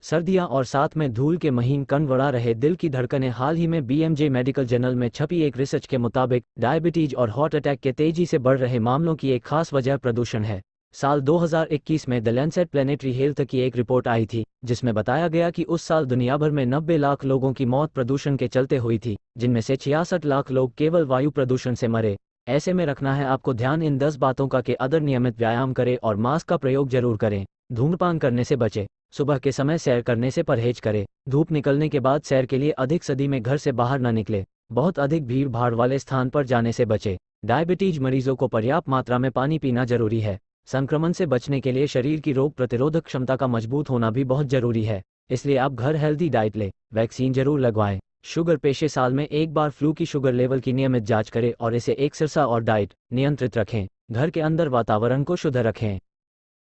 सर्दियां और साथ में धूल के महीन कण बढ़ा रहे दिल की धड़कनें। हाल ही में बीएमजे मेडिकल जर्नल में छपी एक रिसर्च के मुताबिक डायबिटीज और हार्ट अटैक के तेजी से बढ़ रहे मामलों की एक खास वजह प्रदूषण है। साल 2021 में द लैंसेट प्लेनेटरी हेल्थ की एक रिपोर्ट आई थी, जिसमें बताया गया कि उस साल दुनिया भर में 90 लाख लोगों की मौत प्रदूषण के चलते हुई थी, जिनमें से 66 लाख लोग केवल वायु प्रदूषण से मरे। ऐसे में रखना है आपको ध्यान इन 10 बातों का कि अदर नियमित व्यायाम करें और मास्क का प्रयोग जरूर करें। धूम्रपान करने से बचें। सुबह के समय सैर करने से परहेज करें। धूप निकलने के बाद सैर के लिए अधिक सदी में घर से बाहर न निकले। बहुत अधिक भीड़ भाड़ वाले स्थान पर जाने से बचें। डायबिटीज मरीजों को पर्याप्त मात्रा में पानी पीना जरूरी है। संक्रमण से बचने के लिए शरीर की रोग प्रतिरोधक क्षमता का मजबूत होना भी बहुत जरूरी है, इसलिए आप घर हेल्दी डाइट लें। वैक्सीन जरूर लगवाएं। शुगर पेशे साल में एक बार फ्लू की शुगर लेवल की नियमित जांच करें और इसे एक्सरसाइज और डाइट नियंत्रित रखें। घर के अंदर वातावरण को शुद्ध रखें।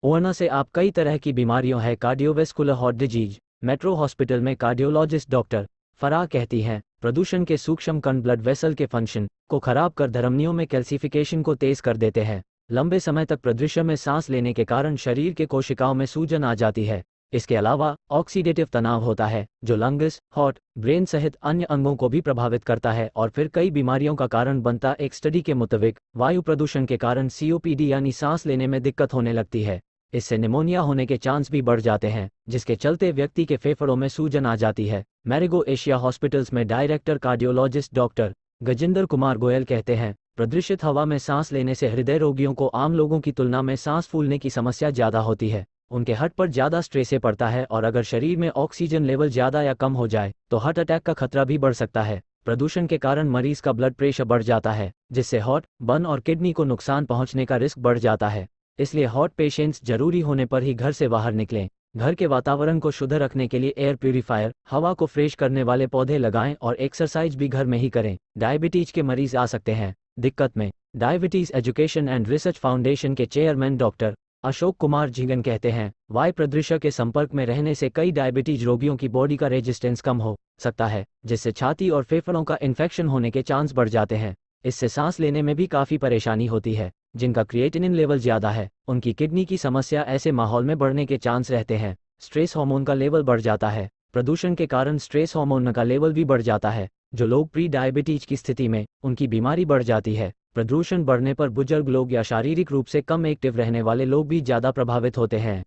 वरना से आप कई तरह की बीमारियों है cardiovascular heart disease. Metro hospital में कार्डियोलॉजिस्ट डॉक्टर फराह कहती हैं, प्रदूषण के सूक्ष्म कण ब्लड वेसल के फंक्शन को खराब कर धमनियों में कैल्सिफिकेशन को तेज कर देते हैं। लंबे समय तक प्रदूषण में सांस लेने के कारण शरीर के कोशिकाओं में सूजन आ जाती है। इसके अलावा ऑक्सीडेटिव तनाव होता है, जो लंग्स, हार्ट, ब्रेन सहित अन्य अंगों को भी प्रभावित करता है और फिर कई बीमारियों का कारण बनता। एक स्टडी के मुताबिक वायु प्रदूषण के कारण सीओपीडी यानी सांस लेने में दिक्कत होने लगती है। इससे निमोनिया होने के चांस भी बढ़ जाते हैं, जिसके चलते व्यक्ति के फेफड़ों में सूजन आ जाती है। मैरिगो एशिया हॉस्पिटल्स में director cardiologist doctor Gajendra Kumar Goyal कहते हैं, प्रदूषित हवा में सांस लेने से हृदय रोगियों को आम लोगों की तुलना में सांस फूलने की समस्या ज़्यादा होती है। उनके हार्ट पर ज़्यादा स्ट्रेस पड़ता है और अगर शरीर में ऑक्सीजन लेवल ज़्यादा या कम हो जाए तो हार्ट अटैक का खतरा भी बढ़ सकता है। प्रदूषण के कारण मरीज का ब्लड प्रेशर बढ़ जाता है, जिससे हार्ट, बर्न और किडनी को नुकसान पहुंचने का रिस्क बढ़ जाता है। इसलिए हार्ट पेशेंट्स जरूरी होने पर ही घर से बाहर निकलें। घर के वातावरण को शुद्ध रखने के लिए एयर प्यूरीफायर, हवा को फ्रेश करने वाले पौधे लगाएं और एक्सरसाइज भी घर में ही करें। डायबिटीज के मरीज आ सकते हैं दिक्कत में। Diabetes education and research foundation के चेयरमैन डॉक्टर अशोक कुमार जीगन कहते हैं, वायु प्रदूषण के संपर्क में रहने से कई डायबिटीज रोगियों की बॉडी का रेजिस्टेंस कम हो सकता है, जिससे छाती और फेफड़ों का इन्फेक्शन होने के चांस बढ़ जाते हैं। इससे सांस लेने में भी काफ़ी परेशानी होती है। जिनका क्रिएटिनिन लेवल ज़्यादा है, उनकी किडनी की समस्या ऐसे माहौल में बढ़ने के चांस रहते हैं। स्ट्रेस हार्मोन का लेवल बढ़ जाता है। प्रदूषण के कारण स्ट्रेस हार्मोन का लेवल भी बढ़ जाता है। जो लोग प्री डायबिटीज की स्थिति में, उनकी बीमारी बढ़ जाती है। प्रदूषण बढ़ने पर बुजुर्ग लोग या शारीरिक रूप से कम एक्टिव रहने वाले लोग भी ज़्यादा प्रभावित होते हैं।